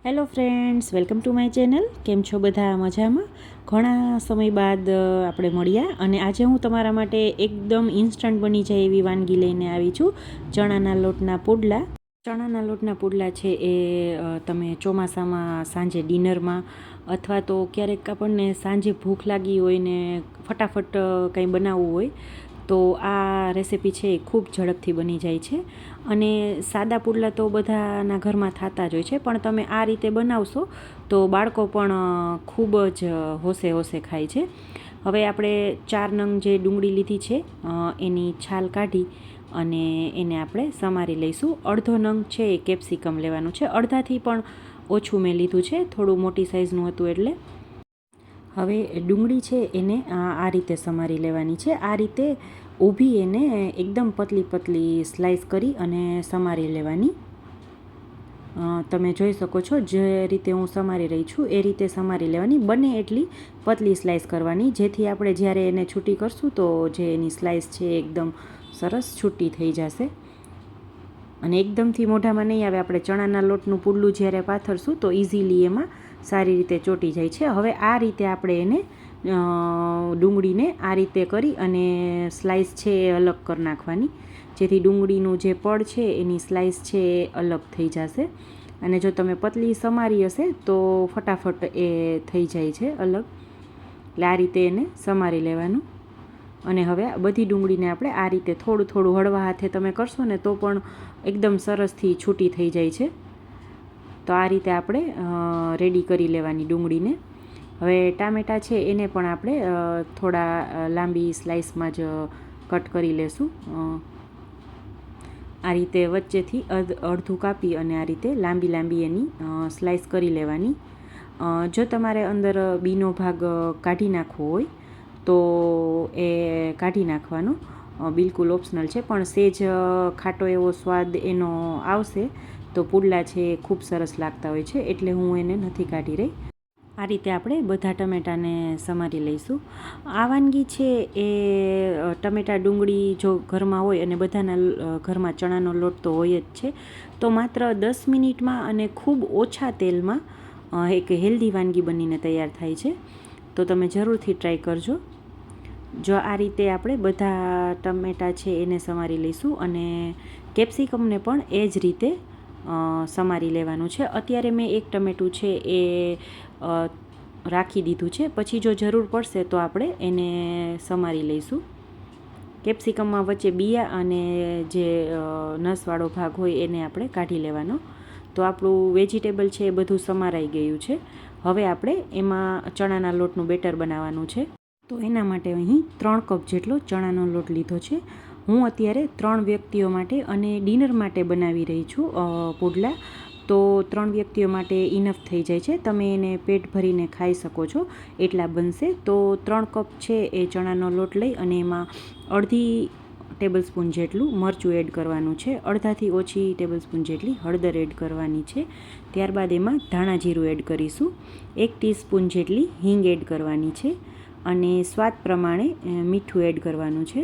Hello friends, welcome to my channel. કેમ છો બધા? મજામાં? ઘણા સમય બાદ આપણે મળ્યા અને આજે હું તમારા માટે એકદમ ઇન્સ્ટન્ટ બની જાય એવી વાનગી લઈને આવી છું. ચણાના લોટના પુડલા. ચણાના લોટના પુડલા છે એ તમે ચોમાસામાં સાંજે ડિનરમાં અથવા તો ક્યારેક આપણને સાંજે ભૂખ લાગી હોય ને ફટાફટ કંઈ બનાવવું હોય તો આ રેસિપી છે એ ખૂબ ઝડપથી બની જાય છે. અને સાદા પુડલા તો બધાના ઘરમાં થતા જ હોય છે, પણ તમે આ રીતે બનાવશો તો બાળકો પણ ખૂબ જ હોશે હોશે ખાય છે. હવે આપણે 4 નંગ જે ડુંગળી લીધી છે એની છાલ કાઢી અને એને આપણે સમારી લઈશું. અડધો નંગ છે એ કેપ્સિકમ લેવાનું છે. અડધાથી પણ ઓછું મેં લીધું છે, થોડું મોટી સાઇઝનું હતું એટલે. હવે ડુંગળી છે એને આ રીતે સમારી લેવાની છે. આ રીતે ઊભી એને એકદમ પતલી પતલી સ્લાઈસ કરી અને સમારી લેવાની. તમે જોઈ શકો છો જે રીતે હું સમારી રહી છું એ રીતે સમારી લેવાની. બને એટલી પતલી સ્લાઈસ કરવાની, જેથી આપણે જ્યારે એને છૂટી કરશું તો જે એની સ્લાઈસ છે એકદમ સરસ છૂટી થઈ જશે અને એકદમથી મોઢામાં નહીં આવે. આપણે ચણાના લોટનું પુડલું જ્યારે પાથરશું તો ઇઝીલી એમાં સારી રીતે ચોંટી જાય છે. હવે આ રીતે આપણે એને ડુંગળીને આ રીતે કરી અને સ્લાઈસ છે એ અલગ કરી નાખવાની, જેથી ડુંગળીનું જે પડ છે એની સ્લાઈસ છે એ અલગ થઈ જશે. અને જો તમે પતલી સમારી હશે તો ફટાફટ એ થઈ જાય છે અલગ. એટલે આ રીતે એને સમારી લેવાનું. અને હવે બધી ડુંગળીને આપણે આ રીતે થોડું થોડું હળવા હાથે તમે કરશો ને તો પણ એકદમ સરસથી છૂટી થઈ જાય છે. તો આ રીતે આપણે રેડી કરી લેવાની ડુંગળીને. હવે ટામેટાં છે એને પણ આપણે થોડા લાંબી સ્લાઇસમાં જ કટ કરી લેશું. આ રીતે વચ્ચેથી અડધું કાપી અને આ રીતે લાંબી લાંબી એની સ્લાઇસ કરી લેવાની. જો તમારે અંદર બીનો ભાગ કાઢી નાખવો હોય તો એ કાઢી નાખવાનો, બિલકુલ ઓપ્શનલ છે, પણ સેજ ખાટો એવો સ્વાદ એનો આવશે તો પુડલા છે એ ખૂબ સરસ લાગતા હોય છે, એટલે હું એને નથી કાઢી રહી. આ રીતે આપણે બધા ટમેટાને સમારી લઈશું. આ વાનગી છે એ ટમેટાં ડુંગળી જો ઘરમાં હોય અને બધાના ઘરમાં ચણાનો લોટ તો હોય જ છે, તો માત્ર 10 મિનિટમાં અને ખૂબ ઓછા તેલમાં એક હેલ્ધી વાનગી બનીને તૈયાર થાય છે. તો તમે જરૂરથી ટ્રાય કરજો. જો આ રીતે આપણે બધા ટમેટાં છે એને સમારી લઈશું અને કેપ્સિકમને પણ એ જ રીતે સમારી લેવાનું છે. અત્યારે મેં એક ટમેટું છે એ રાખી દીધું છે, પછી જો જરૂર પડશે તો આપણે એને સમારી લઈશું. કેપ્સિકમમાં વચ્ચે બિયા અને જે નસવાળો ભાગ હોય એને આપણે કાઢી લેવાનો. તો આપણું વેજીટેબલ છે એ બધું સમારાઈ ગયું છે. હવે આપણે એમાં ચણાના લોટનું બેટર બનાવવાનું છે. તો એના માટે અહીં 3 કપ જેટલો ચણાનો લોટ લીધો છે. હું અત્યારે 3 વ્યક્તિઓ માટે અને ડિનર માટે બનાવી રહી છું પુડલા. તો 3 વ્યક્તિઓ માટે ઇનફ થઈ જાય છે. તમે એને પેટ ભરીને ખાઈ શકો છો એટલા બનશે. તો 3 કપ છે એ ચણાનો લોટ લઈ અને એમાં અડધી ટેબલ સ્પૂન જેટલું મરચું એડ કરવાનું છે. અડધાથી ઓછી ટેબલ સ્પૂન જેટલી હળદર એડ કરવાની છે. ત્યારબાદ એમાં ધાણા જીરું એડ કરીશું. 1 ટીસ્પૂન જેટલી હિંગ એડ કરવાની છે અને સ્વાદ પ્રમાણે મીઠું એડ કરવાનું છે.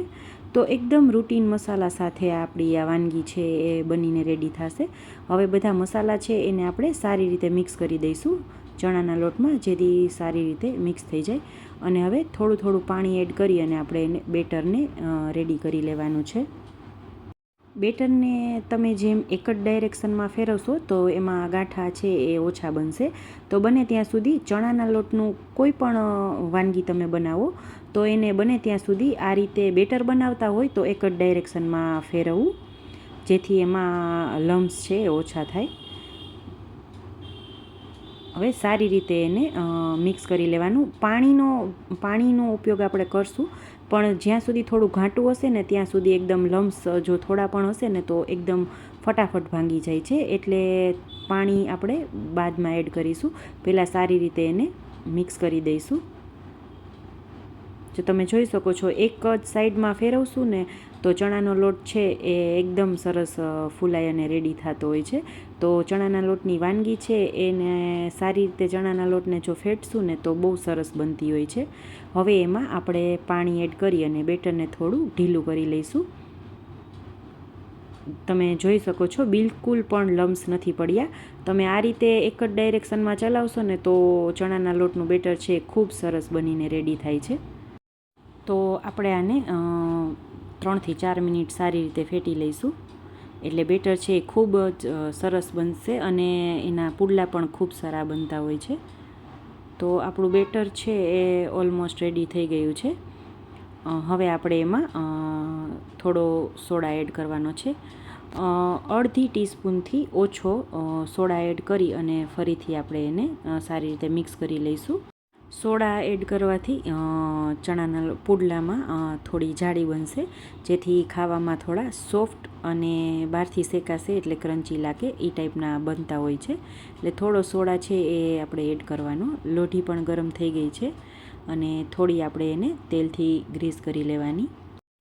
તો એકદમ રૂટીન મસાલા સાથે આપણી આ વાનગી છે એ બનીને રેડી થશે. હવે બધા મસાલા છે એને આપણે સારી રીતે મિક્સ કરી દઈશું ચણાના લોટમાં, જેથી સારી રીતે મિક્સ થઈ જાય. અને હવે થોડું થોડું પાણી એડ કરી અને આપણે એને બેટરને રેડી કરી લેવાનું છે. બેટરને તમે જેમ એક જ ડાયરેક્શનમાં ફેરવશો તો એમાં ગાંઠા છે એ ઓછા બનશે. તો બને ત્યાં સુધી ચણાના લોટનું કોઈ પણ વાનગી તમે બનાવો તો એને બને ત્યાં સુધી આ રીતે બેટર બનાવતા હોય તો એક જ ડાયરેક્શનમાં ફેરવવું, જેથી એમાં લમ્સ છે એ ઓછા થાય. હવે સારી રીતે એને મિક્સ કરી લેવાનું. પાણીનો ઉપયોગ આપણે કરશું, પણ જ્યાં સુધી થોડું ઘાટું હશે ને ત્યાં સુધી એકદમ લમ્સ જો થોડા પણ હશે ને તો એકદમ ફટાફટ ભાંગી જાય છે. એટલે પાણી આપણે બાદમાં એડ કરીશું, પહેલાં સારી રીતે એને મિક્સ કરી દઈશું. જો તમે જોઈ શકો છો એક જ સાઈડમાં ફેરવશું ને તો ચણાનો લોટ છે એ એકદમ સરસ ફૂલાઈ અને રેડી થતો હોય છે. તો ચણાના લોટની વાનગી છે એને સારી રીતે ચણાના લોટને જો ફેટશું ને તો બહુ સરસ બનતી હોય છે. હવે એમાં આપણે પાણી એડ કરી અને બેટરને થોડું ઢીલું કરી લઈશું. તમે જોઈ શકો છો બિલકુલ પણ લમ્સ નથી પડ્યા. તમે આ રીતે એક જ ડાયરેક્શનમાં ચલાવશો ને તો ચણાના લોટનું બેટર છે એ ખૂબ સરસ બનીને રેડી થાય છે. તો આપણે આને 3થી 4 મિનિટ સારી રીતે ફેટી લઈશું, એટલે બેટર છે એ ખૂબ જ સરસ બનશે અને એના પુડલા પણ ખૂબ સારા બનતા હોય છે. તો આપણું બેટર છે એ ઓલમોસ્ટ રેડી થઈ ગયું છે. હવે આપણે એમાં થોડો સોડા એડ કરવાનો છે. અડધી ટીસ્પૂનથી ઓછો સોડા એડ કરી અને ફરીથી આપણે એને સારી રીતે મિક્સ કરી લઈશું. સોડા એડ કરવાથી ચણાના પુડલામાં થોડી જાડી બનશે, જેથી ખાવામાં થોડા સોફ્ટ અને બહારથી શેકાશે એટલે ક્રન્ચી લાગે એ ટાઈપના બનતા હોય છે. એટલે થોડો સોડા છે એ આપણે એડ કરવાનો. લોઢી પણ ગરમ થઈ ગઈ છે અને થોડી આપણે એને તેલથી ગ્રીસ કરી લેવાની.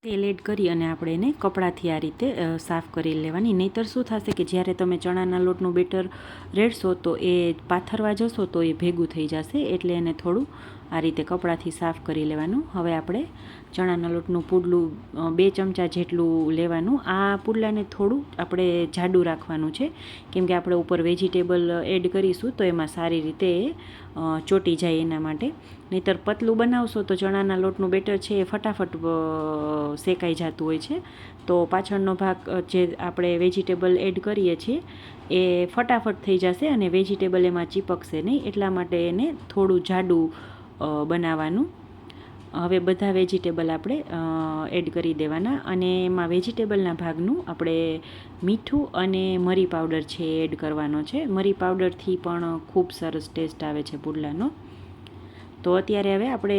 તેલ એડ કરી અને આપણે એને કપડાથી આ રીતે સાફ કરી લેવાની. નહીંતર શું થશે કે જ્યારે તમે ચણાના લોટનું બેટર રેડશો તો એ પાથરવા જશો તો એ ભેગું થઈ જશે, એટલે એને થોડું આ રીતે કપડાથી સાફ કરી લેવાનું. હવે આપણે ચણાના લોટનું પુડલું 2 ચમચા જેટલું લેવાનું. આ પુડલાને થોડું આપણે જાડું રાખવાનું છે, કેમ કે આપણે ઉપર વેજીટેબલ એડ કરીશું તો એમાં સારી રીતે ચોટી જાય એના માટે. નહીંતર પતલું બનાવશો તો ચણાના લોટનું બેટર છે એ ફટાફટ શેકાઈ જતું હોય છે. તો પાછળનો ભાગ જે આપણે વેજીટેબલ એડ કરીએ છીએ એ ફટાફટ થઈ જશે અને વેજીટેબલ એમાં ચીપકશે નહીં, એટલા માટે એને થોડું જાડું બનાવવાનું. હવે બધા વેજીટેબલ આપણે એડ કરી દેવાના અને એમાં વેજીટેબલના ભાગનું આપણે મીઠું અને મરી પાવડર છે એડ કરવાનો છે. મરી પાવડરથી પણ ખૂબ સરસ ટેસ્ટ આવે છે પુડલાનો. તો અત્યારે હવે આપણે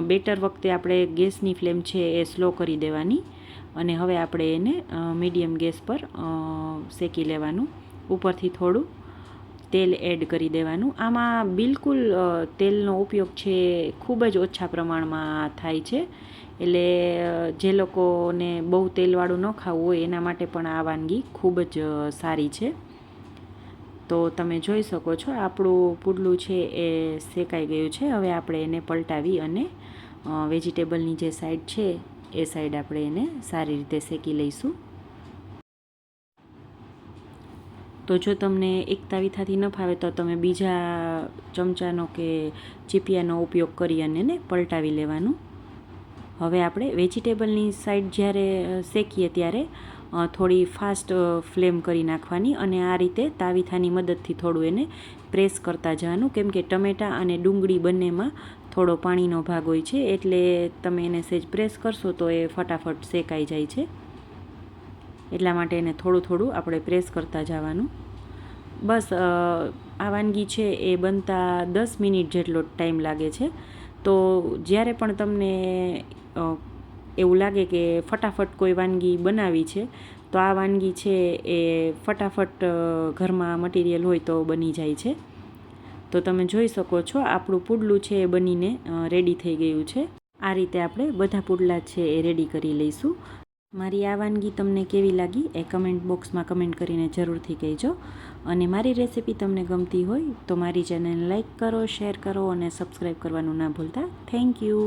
બેટર વખતે આપણે ગેસની ફ્લેમ છે એ સ્લો કરી દેવાની અને હવે આપણે એને મીડિયમ ગેસ પર શેકી લેવાનું. ઉપરથી થોડું તેલ એડ કરી દેવાનું. આમાં બિલકુલ તેલનો ઉપયોગ છે ખૂબ જ ઓછા પ્રમાણમાં થાય છે, એટલે જે લોકોને બહુ તેલવાળું ન ખાવું હોય એના માટે પણ આ વાનગી ખૂબ જ સારી છે. તો તમે જોઈ શકો છો આપણું પુડલું છે એ શેકાઈ ગયું છે. હવે આપણે એને પલટાવી અને વેજીટેબલની જે સાઈડ છે એ સાઈડ આપણે એને સારી રીતે શેકી લઈશું. તો જો તમને એક તાવીથાથી ન ફાવે તો તમે બીજા ચમચાનો કે ચીપિયાનો ઉપયોગ કરી અને એને પલટાવી લેવાનું. હવે આપણે વેજીટેબલની સાઈડ જ્યારે શેકીએ ત્યારે થોડી ફાસ્ટ ફ્લેમ કરી નાખવાની અને આ રીતે તાવીથાની મદદથી થોડું એને પ્રેસ કરતા જવાનું, કેમ કે ટમેટાં અને ડુંગળી બંનેમાં થોડો પાણીનો ભાગ હોય છે, એટલે તમે એને સહેજ પ્રેસ કરશો તો એ ફટાફટ શેકાઈ જાય છે. એટલા માટે એને થોડું થોડું આપણે પ્રેસ કરતા જવાનું. બસ આ વાનગી છે એ બનતા 10 મિનિટ જેટલો ટાઈમ લાગે છે. તો જ્યારે પણ તમને એવું લાગે કે ફટાફટ કોઈ વાનગી બનાવી છે તો આ વાનગી છે એ ફટાફટ ઘરમાં મટીરિયલ હોય તો બની જાય છે. તો તમે જોઈ શકો છો આપણું પુડલું છે એ બનીને રેડી થઈ ગયું છે. આ રીતે આપણે બધા પુડલા છે એ રેડી કરી લઈશું. મારી આ વાનગી તમને કેવી લાગી એ કમેન્ટ બોક્સમાં કમેન્ટ કરીને જરૂરથી કહેજો. અને મારી રેસિપી તમને ગમતી હોય તો મારી ચેનલને લાઈક કરો, શેર કરો અને સબસ્ક્રાઈબ કરવાનું ના ભૂલતા. Thank you.